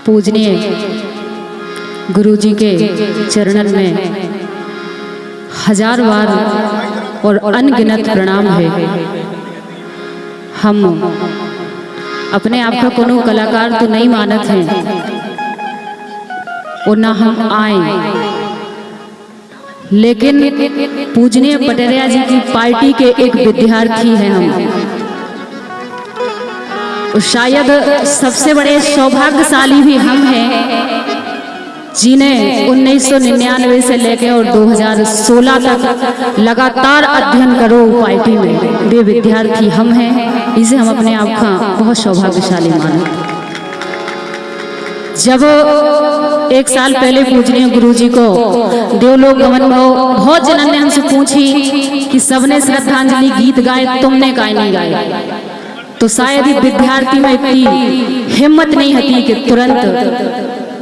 पूजनीय गुरुजी के चरणन में हजार बार और अनगिनत प्रणाम है। हम अपने आप का कोनो कलाकार तो नहीं मानत हैं और ना हम आए, लेकिन पूजनीय पटेरिया जी की पार्टी के एक विद्यार्थी हैं हम। और शायद सबसे बड़े सौभाग्यशाली भी हम हैं जिन्हें 1999 से लेकर और 2016 तक लगातार अध्ययन करो पार्टी में वे विद्यार्थी हम हैं। इसे हम अपने आप का बहुत सौभाग्यशाली मानते। जब एक साल पहले पूजनीय गुरुजी को देवलोक गमन बहुत जनन ने हमसे पूछी कि सबने श्रद्धांजलि गीत गाए, तुमने काहे नहीं गाए? तो शायद ही विद्यार्थी में इतनी हिम्मत नहीं होती कि तुरंत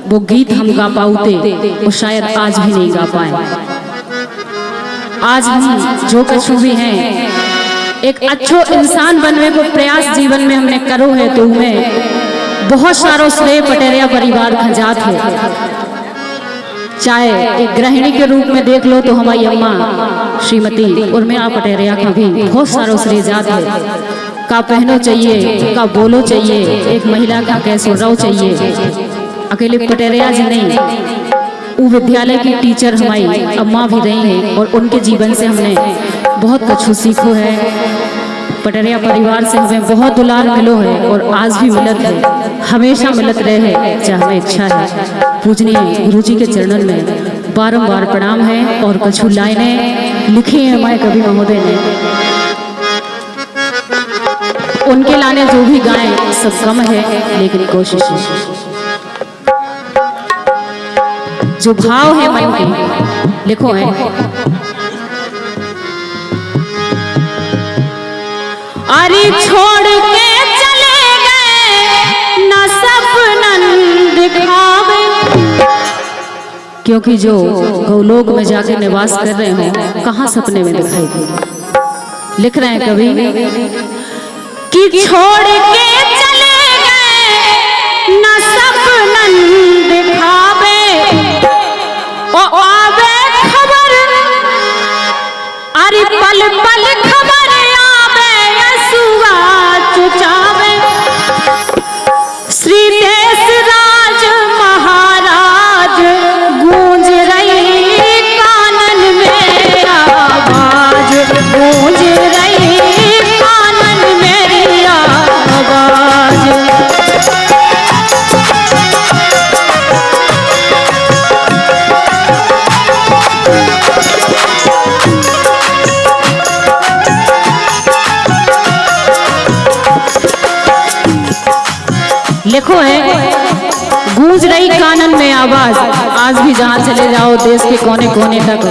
वो गीत हम गा पाते, और शायद आज भी नहीं गा पाए। आज हम जो कुछ भी हैं एक अच्छो इंसान बनने को प्रयास जीवन में हमने करो है, तो हमें बहुत सारों श्रेय पटेरिया परिवार का जात है। चाहे एक गृहिणी के रूप में देख लो तो हमारी अम्मा श्रीमती उर्मिला पटेरिया का भी बहुत सारों श्रेय जात है। का पहनो चाहिए, का बोलो चाहिए, एक महिला का कैसे रहो चाहिए। अकेले पटेरिया जी नहीं, वो विद्यालय की टीचर हमारी अम्मा भी रही हैं और उनके जीवन से हमने बहुत कुछ सीखो है। पटेरिया परिवार से हमें बहुत दुलार मिलो है और आज भी मिलत है, हमेशा मिलत रहे है, चाहे हमें इच्छा है। पूजनीय गुरुजी के चरणन में बारंबार प्रणाम है और कुछ लाइनें लिखी हैं हमारे कवि महोदय ने। उनके लाने जो भी गाएं सब कम है, लेकिन कोशिश जो भाव है मन के लिखो है। अरे छोड़ के चले गए न सपनन दिखावे, क्योंकि जो गौलोक में जाके निवास कर रहे हो कहाँ सपने में दिखाई दे। लिख रहे हैं कवि कि छोड़ के चले गए न सपनन दिखावे, ओ आवे खबर अरे पल पल खबर आवे यसुआ चुचावे। श्री देश राज महाराज गूंज रही कानन में आवाज, गूंज रही कानन मेरी आवाज। लिखो है गूंज रही कानन में आवाज। आज भी जहाँ चले जाओ देश के कोने कोने तक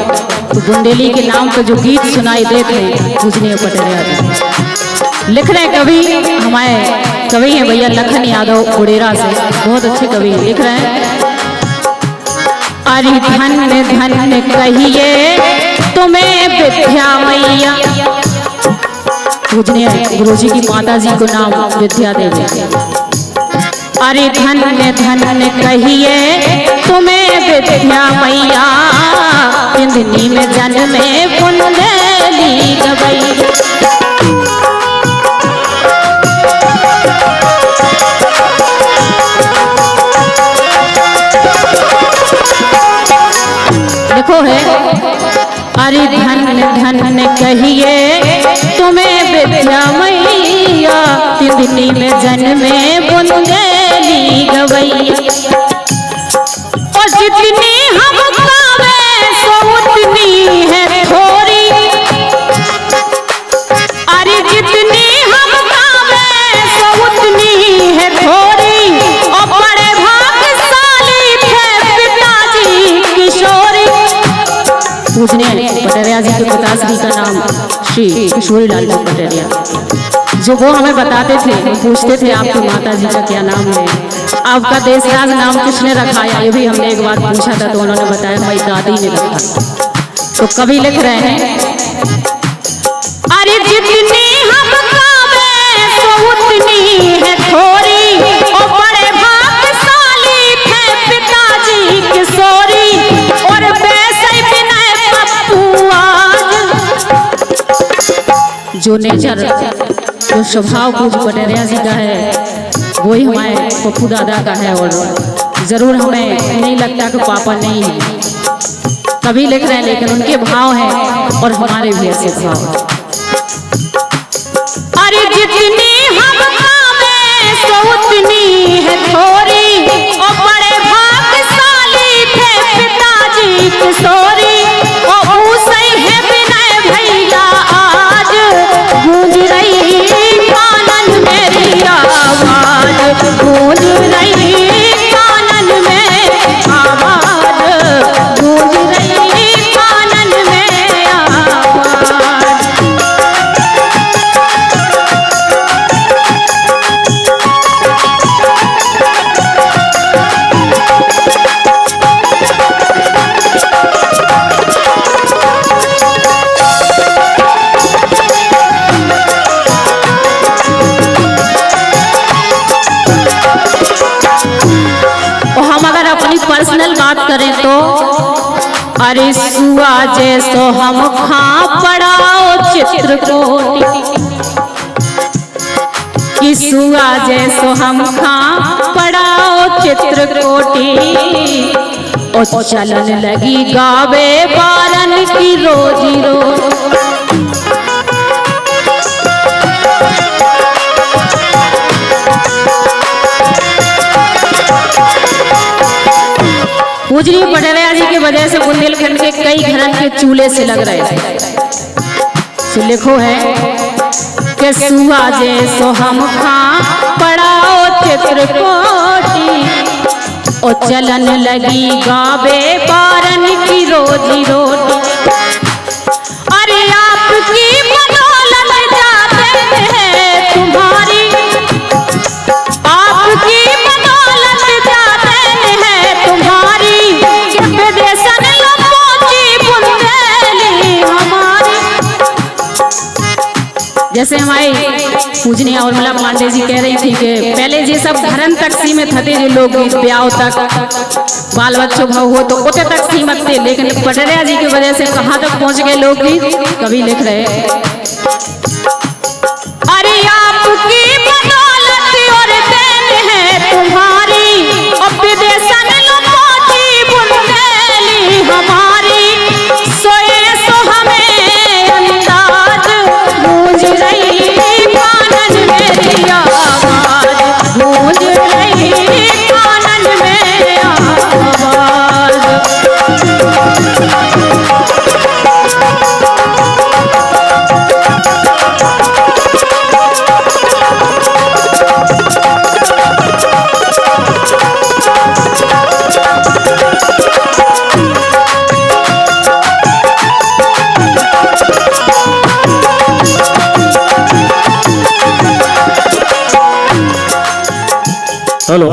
तो बुंदेली के नाम पर जो गीत सुनाई देते हैं पूजनीय पटेरिया जी। लिख रहे कवि हमारे कवि हैं भैया लखन यादव उड़ेरा से, बहुत अच्छे कवि लिख रहे हैं। अरे धन्य धन्य कहिए तुम्हें विद्या मैया, पूजनीय गुरुजी की माता जी को नाम विद्या देवी। अरे धन्य धन्य कहिए तुम्हें विद्या मैया, बिंदनी में जन्मे बुंदेली गवैया। देखो है अरे धन्य धन्य कहिए तुम्हें विद्या मैया, बिंदनी में जन्मे बुंदेली गवैया। और जितनी हम गावे सो उतनी है थोड़ी, अरे जितनी हम गावे सो उतनी है थोड़ी। और बड़े भाग्यशाली थे पिताजी किशोरी। पूजनीय पटेरिया जी के पिताश्री का नाम श्री किशोरी लाल पटेरिया, जो वो हमें बताते थे, पूछते थे आपकी माता जी का क्या नाम है, आपका देशराज नाम किसने रखा है। ये भी हमने एक बार पूछा था तो उन्होंने बताया मेरी दादी ने रखा। तो कवि लिख रहे हैं अरे जितनी हम गावे सो उतनी है थोड़ी। और बड़े भाग्यशाली जो नेचर, जो स्वभाव पूज पटेरिया जी का है वही हमारे पप्पू दादा का है। और जरूर हमें नहीं लगता कि पापा नहीं है, कभी लिख रहे हैं, लेकिन उनके भाव हैं और हमारे भी ऐसे भाव हैं। अरे जितनी हम में सो उतनी है थोड़ी, और बड़े भाग्यशाली थे पिताजी किशोरी, और उसे है विनय भैया आज गूंज रही कानन मेरी आवाज, गूंज रही कानन में आवाज, गूंज रही कानन में आवाज। पर्सनल बात करें तो अरे सुआ जैसो हम खा पड़ाओ चित्रकोटी, कि सुआ जैसो हम खा पड़ाओ चित्रकोटी, और चलन लगी गावे बारन की रोजी रोटी। पूजनी पटेरिया जी की वजह से बुंदेलखंड के कई घरन के चूल्हे से लग रहे थे। तो लिखो है कि सुआ जैसो हम खा पड़ाओ चित्रकोटी, और चलन लगी गावे बारन की रोजी रोटी। अरे आपकी बदौलत जाते हैं तुम्हारी, आपकी बदौलत जाते हैं तुम्हारी, विदेशन लो पहुंची बुंदेली हमारी। जैसे हमारी पूजनीय उर्मिला पांडे जी कह रही थी कि पहले ये सब घरन तक सीमित थे, जो लोग ब्याह तक बाल बच्चों भाव हो तो उतने तक सीमित थे, लेकिन पटेरिया जी की वजह से कहाँ तक पहुंच गए लोग भी कभी लिख रहे। अरे आपकी बदौलत और देन है तुम्हारी, और विदेशन लो पहुंची बुंदेली हमारी, सोए सो हमें अंदाज गूंज रही कानन मेरी आवाज, गूंज रही कानन में आवाज। हेलो,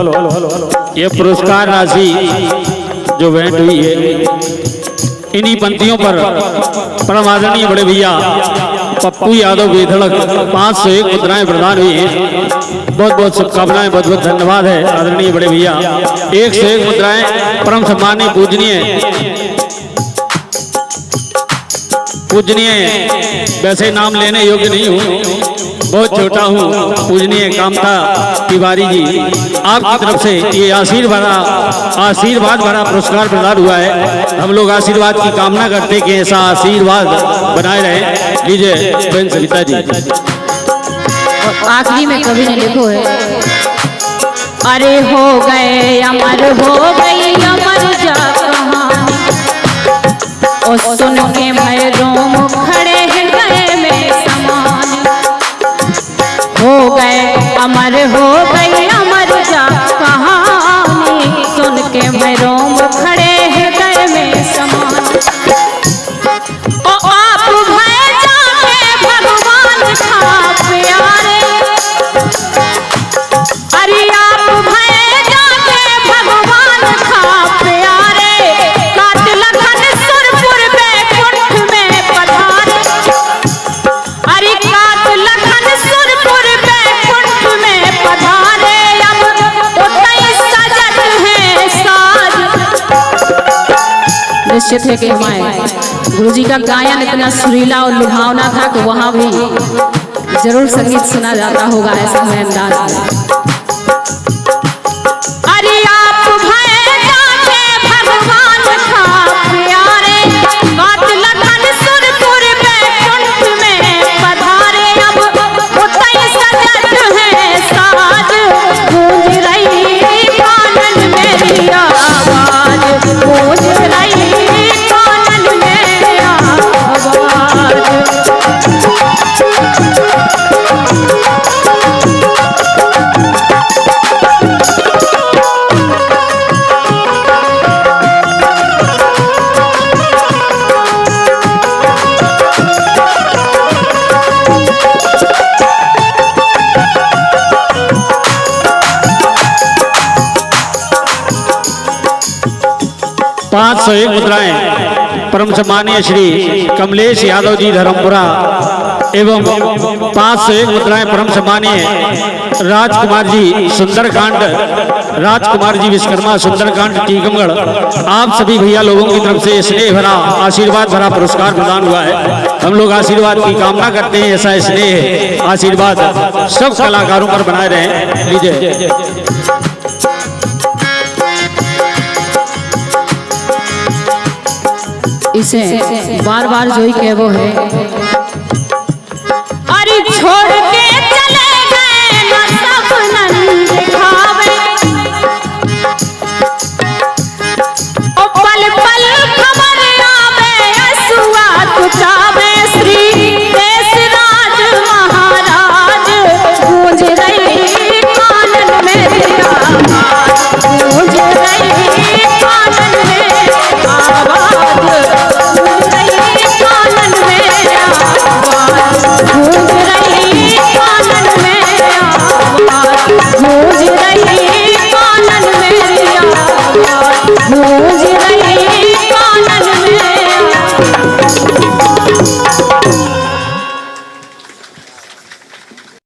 ये पुरस्कार राशि जो भेंट हुई है इन्हीं पंक्तियों पर परम आदरणीय बड़े भैया पप्पू यादव बेधड़क 501 मुद्राएं प्रदान हुई हैं। बहुत बहुत शुभकामनाएं, बहुत बहुत धन्यवाद है आदरणीय बड़े भैया। 101 मुद्राएं परम सम्मानीय पूजनीय वैसे नाम लेने योग्य नहीं हूँ, बहुत छोटा हूँ, पूजनीय कामता तिवारी जी आपकी तरफ से ये आशीर्वाद भरा पुरस्कार प्रदान हुआ है। हम लोग आशीर्वाद की कामना करते कि ऐसा आशीर्वाद बनाए रहे। लीजिए बहन सविता जी। और आखिरी में कवि ने लिखो है, अरे हो गए अमर, हो गई अमर जा कहानी, और सुन के मैं रोम खड़े हैं गए में समान, हो गए अमर, हो गई अमर जा कहानी, सुन के मैं रोम खड़े हैं गए में समान। ओ आप भय जाके भगवान था प्यारे, अरे आप भय जाके भगवान था प्यारे, काट लखन सुरपुर बैकुंठ में पधारे, अरे काट लखन सुरपुर बैकुंठ में पधारे, अब उतई सजत है साज। निश्चित है कि हमारे गुरुजी का गायन इतना सुरीला और लुभावना था कि वहाँ भी जरूर संगीत सुना जाता होगा ऐसा है अंदाज में। अरे आप भगवान था प्यारे, बात लगन सुरपुर बैकुंठ में पधारे। अब उतई सजत है साज, गूंज रही कानन मेरी आवाज, गूंज रही कानन में आवाज। 501 मुद्राएं परम सम्मानीय श्री कमलेश यादव जी धर्मपुरा एवं 501 मुद्राएं परम सम्मानीय राजकुमार जी सुंदरकांड, राजकुमार जी विश्वकर्मा सुंदरकांड टीकमगढ़, आप सभी भैया लोगों की तरफ से स्नेह भरा आशीर्वाद भरा पुरस्कार प्रदान हुआ है। हम लोग आशीर्वाद की कामना करते हैं, ऐसा स्नेह आशीर्वाद सब कलाकारों पर बनाए रहे। लीजिए इसे बार बार जो ही कह वो है